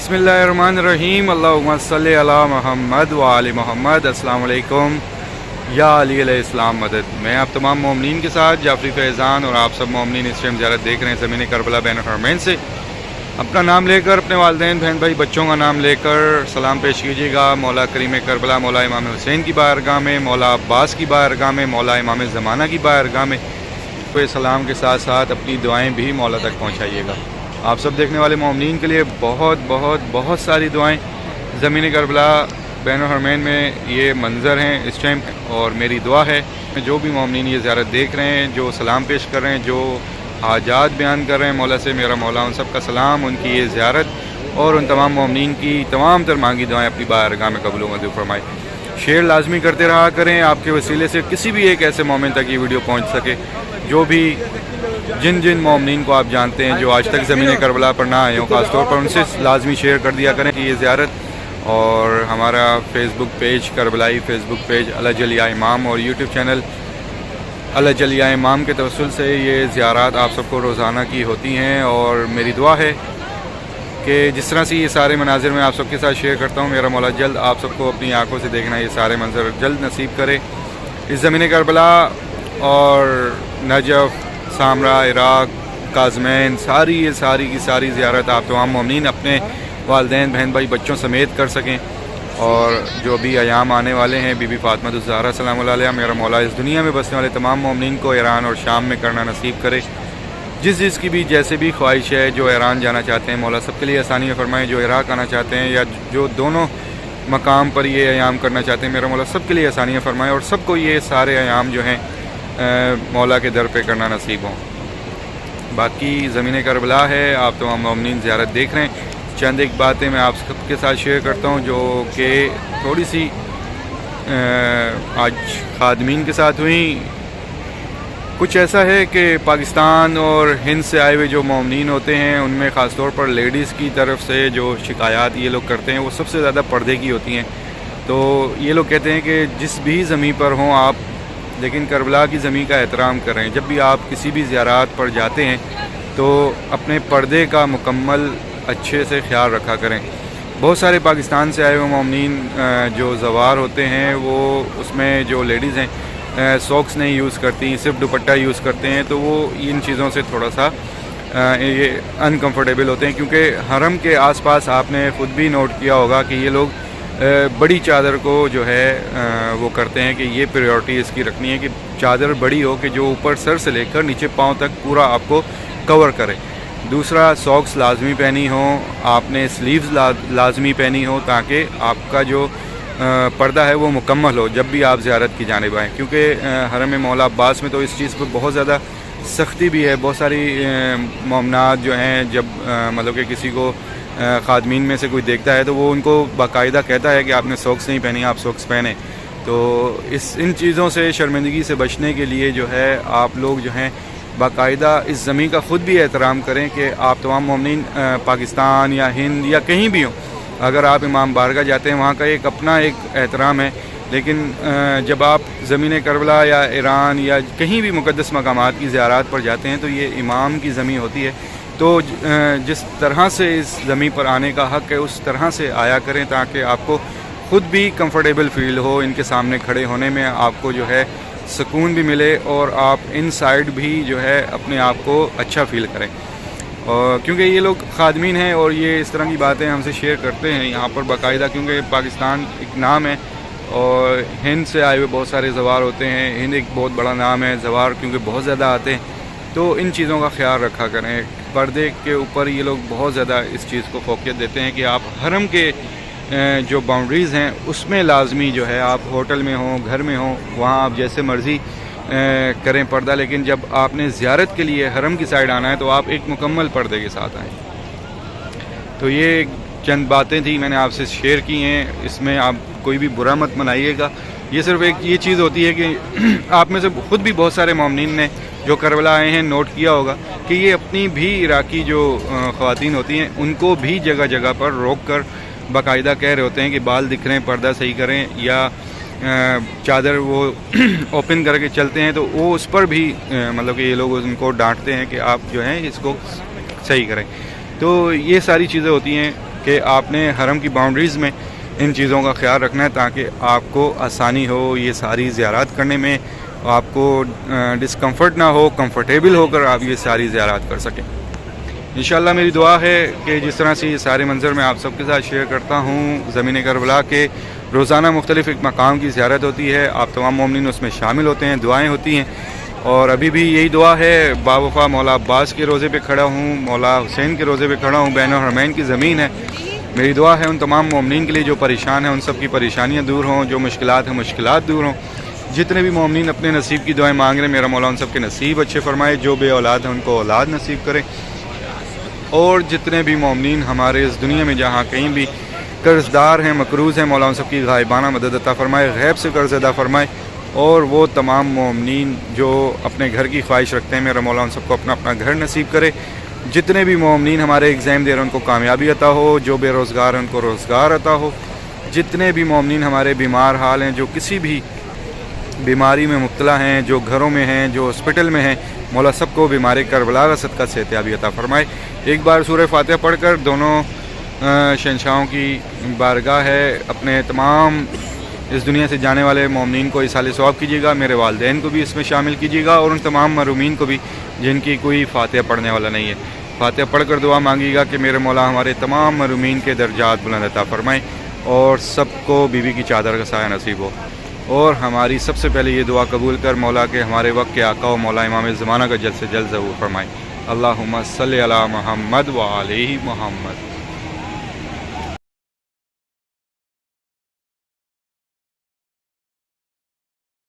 بسم اللہ الرحمن الرحیم اللہم صلی علی محمد و آل محمد۔ السلام علیکم یا علی علیہ السلام مدد۔ میں آپ تمام مومنین کے ساتھ جعفری فیضان اور آپ سب مومنین اس ٹائم زیارت دیکھ رہے ہیں زمین کربلا بین الحرمین سے۔ اپنا نام لے کر، اپنے والدین، بہن بھائی، بچوں کا نام لے کر سلام پیش کیجیے گا مولا کریم کربلا، مولا امام حسین کی بارگاہ میں، مولا عباس کی بارگاہ میں، مولا امام زمانہ کی بارگاہ میں۔ کوئی سلام کے ساتھ ساتھ اپنی دعائیں بھی مولا تک پہنچائیے گا۔ آپ سب دیکھنے والے مومنین کے لیے بہت بہت بہت ساری دعائیں۔ زمین کربلا بین الحرمین میں یہ منظر ہیں اس ٹائم، اور میری دعا ہے جو بھی مومنین یہ زیارت دیکھ رہے ہیں، جو سلام پیش کر رہے ہیں، جو حاجات بیان کر رہے ہیں مولا سے، میرا مولا ان سب کا سلام، ان کی یہ زیارت اور ان تمام مومنین کی تمام تر مانگی دعائیں اپنی بارگاہ میں قبول و منظور فرمائے۔ شیئر لازمی کرتے رہا کریں، آپ کے وسیلے سے کسی بھی ایک ایسے مومن تک یہ ویڈیو پہنچ سکے جو بھی جن مومنین کو آپ جانتے ہیں جو آج تک زمین کربلا پر نہ آئے ہوں، خاص طور پر ان سے لازمی شیئر کر دیا کریں کہ یہ زیارت، اور ہمارا فیس بک پیج کربلائی فیس بک پیج الجلیہ امام اور یوٹیوب چینل الجلیہ امام کے توسل سے یہ زیارات آپ سب کو روزانہ کی ہوتی ہیں۔ اور میری دعا ہے کہ جس طرح سے یہ سارے مناظر میں آپ سب کے ساتھ شیئر کرتا ہوں، میرا مولا جلد آپ سب کو اپنی آنکھوں سے دیکھنا یہ سارے منظر جلد نصیب کرے۔ اس زمین کربلا اور نجف، سامرا، عراق، کاظمین، ساری کی ساری زیارت آپ تمام مومنین اپنے والدین، بہن بھائی، بچوں سمیت کر سکیں۔ اور جو بھی ایام آنے والے ہیں، بی بی فاطمہ الزہرا سلام اللہ علیہا، میرا مولا اس دنیا میں بسنے والے تمام مومنین کو ایران اور شام میں کرنا نصیب کرے۔ جس کی بھی جیسے بھی خواہش ہے، جو ایران جانا چاہتے ہیں مولا سب کے لیے آسانی فرمائے، جو عراق آنا چاہتے ہیں یا جو دونوں مقام پر یہ ایام کرنا چاہتے ہیں، میرا مولا سب کے لیے آسانیاں فرمائے اور سب کو یہ سارے ایام جو ہیں مولا کے در پہ کرنا نصیب ہوں۔ باقی زمین کربلا ہے، آپ تمام مومنین زیارت دیکھ رہے ہیں۔ چند ایک باتیں میں آپ سب کے ساتھ شیئر کرتا ہوں جو کہ تھوڑی سی آج خادمین کے ساتھ ہوئیں۔ کچھ ایسا ہے کہ پاکستان اور ہند سے آئے ہوئے جو مومنین ہوتے ہیں ان میں خاص طور پر لیڈیز کی طرف سے جو شکایات یہ لوگ کرتے ہیں وہ سب سے زیادہ پردے کی ہوتی ہیں۔ تو یہ لوگ کہتے ہیں کہ جس بھی زمین پر ہوں آپ، لیکن کربلا کی زمین کا احترام کریں۔ جب بھی آپ کسی بھی زیارات پر جاتے ہیں تو اپنے پردے کا مکمل اچھے سے خیال رکھا کریں۔ بہت سارے پاکستان سے آئے ہوئے مومنین جو زوار ہوتے ہیں وہ اس میں جو لیڈیز ہیں سوکس نہیں یوز کرتی، صرف دوپٹہ یوز کرتے ہیں، تو وہ ان چیزوں سے تھوڑا سا یہ انکمفرٹیبل ہوتے ہیں، کیونکہ حرم کے آس پاس آپ نے خود بھی نوٹ کیا ہوگا کہ یہ لوگ بڑی چادر کو جو ہے وہ کرتے ہیں کہ یہ پریورٹی اس کی رکھنی ہے کہ چادر بڑی ہو کہ جو اوپر سر سے لے کر نیچے پاؤں تک پورا آپ کو کور کرے۔ دوسرا، ساکس لازمی پہنی ہوں، آپ نے سلیوز لازمی پہنی ہو تاکہ آپ کا جو پردہ ہے وہ مکمل ہو جب بھی آپ زیارت کی جانب آئیں، کیونکہ حرم مولا عباس میں تو اس چیز پہ بہت زیادہ سختی بھی ہے۔ بہت ساری مومنات جو ہیں جب مطلب کہ کسی کو خادمین میں سے کوئی دیکھتا ہے تو وہ ان کو باقاعدہ کہتا ہے کہ آپ نے ساکس نہیں پہنی، آپ ساکس پہنیں۔ تو ان چیزوں سے شرمندگی سے بچنے کے لیے جو ہے آپ لوگ جو ہیں باقاعدہ اس زمین کا خود بھی احترام کریں کہ آپ تمام مومنین پاکستان یا ہند یا کہیں بھی ہوں، اگر آپ امام بارگاہ جاتے ہیں وہاں کا ایک اپنا ایک احترام ہے، لیکن جب آپ زمین کربلا یا ایران یا کہیں بھی مقدس مقامات کی زیارات پر جاتے ہیں تو یہ امام کی زمین ہوتی ہے، تو جس طرح سے اس زمین پر آنے کا حق ہے اس طرح سے آیا کریں تاکہ آپ کو خود بھی کمفرٹیبل فیل ہو، ان کے سامنے کھڑے ہونے میں آپ کو جو ہے سکون بھی ملے اور آپ ان سائڈ بھی جو ہے اپنے آپ کو اچھا فیل کریں۔ اور کیونکہ یہ لوگ خادمین ہیں اور یہ اس طرح کی باتیں ہم سے شیئر کرتے ہیں یہاں پر باقاعدہ، کیونکہ پاکستان ایک نام ہے اور ہند سے آئے ہوئے بہت سارے زوار ہوتے ہیں، ہند ایک بہت بڑا نام ہے، زوار کیونکہ بہت زیادہ آتے ہیں، تو ان چیزوں کا خیال رکھا کریں۔ پردے کے اوپر یہ لوگ بہت زیادہ اس چیز کو فوقیت دیتے ہیں کہ آپ حرم کے جو باؤنڈریز ہیں اس میں لازمی جو ہے آپ ہوٹل میں ہوں، گھر میں ہوں، وہاں آپ جیسے مرضی کریں پردہ، لیکن جب آپ نے زیارت کے لیے حرم کی سائڈ آنا ہے تو آپ ایک مکمل پردے کے ساتھ آئیں۔ تو یہ چند باتیں تھیں میں نے آپ سے شیئر کی ہیں، اس میں آپ کوئی بھی برا مت منائیے گا۔ یہ صرف ایک یہ چیز ہوتی ہے کہ آپ میں سے خود بھی بہت سارے مومنین نے جو کربلا آئے ہیں نوٹ کیا ہوگا کہ یہ اپنی بھی عراقی جو خواتین ہوتی ہیں ان کو بھی جگہ جگہ پر روک کر باقاعدہ کہہ رہے ہوتے ہیں کہ بال دکھ رہے ہیں، پردہ صحیح کریں، یا چادر وہ اوپن کر کے چلتے ہیں تو وہ اس پر بھی مطلب کہ یہ لوگ ان کو ڈانٹتے ہیں کہ آپ جو ہیں اس کو صحیح کریں۔ تو یہ ساری چیزیں ہوتی ہیں کہ آپ نے حرم کی باؤنڈریز میں ان چیزوں کا خیال رکھنا ہے تاکہ آپ کو آسانی ہو یہ ساری زیارات کرنے میں، آپ کو ڈسکمفرٹ نہ ہو، کمفرٹیبل ہو کر آپ یہ ساری زیارات کر سکیں۔ انشاءاللہ میری دعا ہے کہ جس طرح سے یہ سارے منظر میں آپ سب کے ساتھ شیئر کرتا ہوں، زمین کربلا کے روزانہ مختلف ایک مقام کی زیارت ہوتی ہے، آپ تمام مومنین اس میں شامل ہوتے ہیں، دعائیں ہوتی ہیں، اور ابھی بھی یہی دعا ہے۔ باوفا مولا عباس کے روزے پہ کھڑا ہوں، مولا حسین کے روزے پہ کھڑا ہوں، بین الحرمین کی زمین ہے۔ میری دعا ہے ان تمام مومنین کے لیے جو پریشان ہیں ان سب کی پریشانیاں دور ہوں، جو مشکلات ہیں مشکلات دور ہوں۔ جتنے بھی مومنین اپنے نصیب کی دعائیں مانگ رہے ہیں، میرا مولا ان سب کے نصیب اچھے فرمائے، جو بے اولاد ہیں ان کو اولاد نصیب کرے، اور جتنے بھی مومنین ہمارے اس دنیا میں جہاں کہیں بھی قرض دار ہیں، مقروض ہیں، مولا ان سب کی غائبانہ مدد عطا فرمائے، غیب سے قرض ادا فرمائے، اور وہ تمام مومنین جو اپنے گھر کی خواہش رکھتے ہیں، میرا مولا ان سب کو اپنا اپنا گھر نصیب کرے۔ جتنے بھی مومنین ہمارے ایگزام دے رہے ہیں ان کو کامیابی عطا ہو، جو بے روزگار ہیں ان کو روزگار عطا ہو، جتنے بھی مومنین ہمارے بیمار حال ہیں، جو کسی بھی بیماری میں مبتلا ہیں، جو گھروں میں ہیں، جو ہاسپٹل میں ہیں، مولا سب کو بیمار کربلا کا صدقہ صحتیابی عطا فرمائے۔ ایک بار سورہ فاتحہ پڑھ کر دونوں شہنشاہوں کی بارگاہ ہے، اپنے تمام اس دنیا سے جانے والے مومنین کو ایصال ثواب کیجیے گا، میرے والدین کو بھی اس میں شامل کیجیے گا، اور ان تمام محرومین کو بھی جن کی کوئی فاتحہ پڑھنے والا نہیں ہے، فاتحہ پڑھ کر دعا مانگیے گا کہ میرے مولا ہمارے تمام محرومین کے درجات بلند عطا فرمائیں، اور سب کو بیوی کی چادر کا سایہ نصیب ہو۔ اور ہماری سب سے پہلے یہ دعا قبول کر مولا کہ ہمارے وقت کے آقا و مولا امام زمانہ کا جلد سے جلد ظہور فرمائیں۔ اللہم صلی علی محمد و علی محمد۔